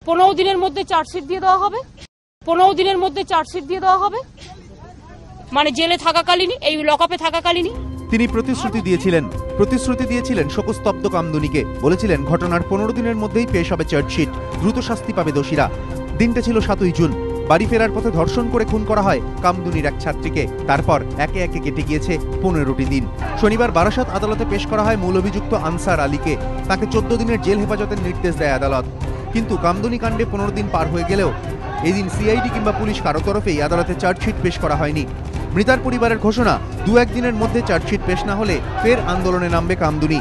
15 দিনের মধ্যে চার্জশিট দিয়ে দেওয়া হবে, 15 দিনের মধ্যে চার্জশিট দিয়ে দেওয়া হবে, মানে জেলে থাকাকালীনই, এই লকআপে থাকাকালীনই। তিনি প্রতিশ্রুতি দিয়েছিলেন শোকস্তব্ধ কামদুনিকে। বলেছিলেন ঘটনার 15 দিনের মধ্যেই পেশ হবে চার্জশিট, দ্রুত শাস্তি পাবে দোষীরা। দিনটা ছিল 7ই জুন। বাড়ি ফেরার পথে ধর্ষণ করে খুন করা হয় কামদুনির এক ছাত্রীকে। তারপর একে একে কেটে গিয়েছে 15টি দিন। শনিবার বারাসাত আদালতে পেশ করা হয় মূল অভিযুক্ত আনসার আলীকে। তাকে 14 দিনের জেল হেফাজতের নির্দেশ দেয় আদালত। কিন্তু কামদুনি কাণ্ডে 15 দিন পার হয়ে গেলেও এদিন সিআইডি কিংবা পুলিশ কারো তরফেই আদালতে চার্জশিট পেশ করা হয়নি। মৃতার পরিবারের ঘোষণা, 2-1 দিনের মধ্যে চার্জশিট পেশ না হলে ফের আন্দোলনে নামবে কামদুনি।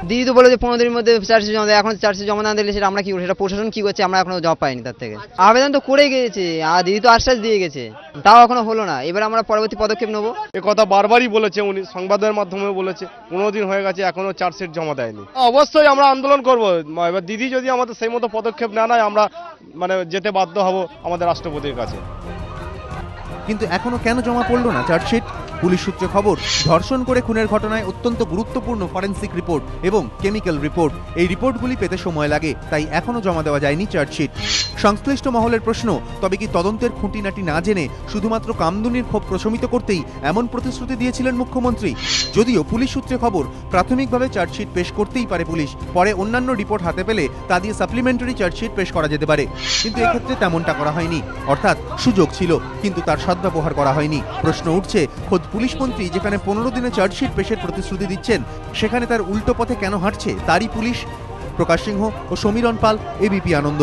দিদি তো বলে যে 15 দিনের মধ্যে চার্জশিট জমা দেয়, এখন চার্জশিট জমা না দিলে সেটা আমরা কি করি, সেটা প্রশাসন কি করছে, আমরা এখনো জবাব পাইনি তার থেকে। আবেদন তো করে গিয়েছে আর দিদি তো আশ্বাস দিয়ে গেছে, তাও এখনো হলো না। এবার আমরা পরবর্তী পদক্ষেপ নেবো। এ কথা বারবারই বলেছে উনি, সংবাদের মাধ্যমে বলেছে 15 দিন হয়ে গেছে এখনো চার্জশিট জমা দেয়নি। অবশ্যই আমরা আন্দোলন করব। এবার দিদি যদি আমাদের সেই মতো পদক্ষেপ না নেয় আমরা যেতে বাধ্য হব আমাদের রাষ্ট্রপতির কাছে। কিন্তু এখনো কেন জমা পড়লো না চার্জশিট? পুলিশ সূত্রে খবর, ধর্ষণ করে খুনের ঘটনায় অত্যন্ত গুরুত্বপূর্ণ ফরেনসিক রিপোর্ট এবং কেমিক্যাল রিপোর্ট, এই রিপোর্টগুলি পেতে সময় লাগে, তাই এখনো জমা দেওয়া যায়নি চার্জশিট। সংশ্লিষ্ট মহলের প্রশ্ন, তবে কি তদন্তের খুঁটিনাটি না জেনে শুধুমাত্র কামদুনির ক্ষোভ প্রশমিত করতেই এমন প্রতিশ্রুতি দিয়েছিলেন মুখ্যমন্ত্রী? যদিও পুলিশ সূত্রে খবর, প্রাথমিকভাবে চার্জশিট পেশ করতেই পারে পুলিশ, পরে অন্যান্য রিপোর্ট হাতে পেলে তা দিয়ে সাপ্লিমেন্টারি চার্জশিট পেশ করা যেতে পারে। কিন্তু এক্ষেত্রে তেমনটা করা হয়নি। অর্থাৎ সুযোগ ছিল কিন্তু তার সদ্ব্যবহার করা হয়নি। প্রশ্ন উঠছে, খোদ পুলিশ মন্ত্রী যেখানে 15 দিনে চার্জশিট পেশের প্রতিশ্রুতি দিচ্ছেন, সেখানে তার উল্টো পথে কেন হাঁটছে তারই পুলিশ? প্রকাশ সিংহ ও সমীরণ পাল, এবিপি আনন্দ।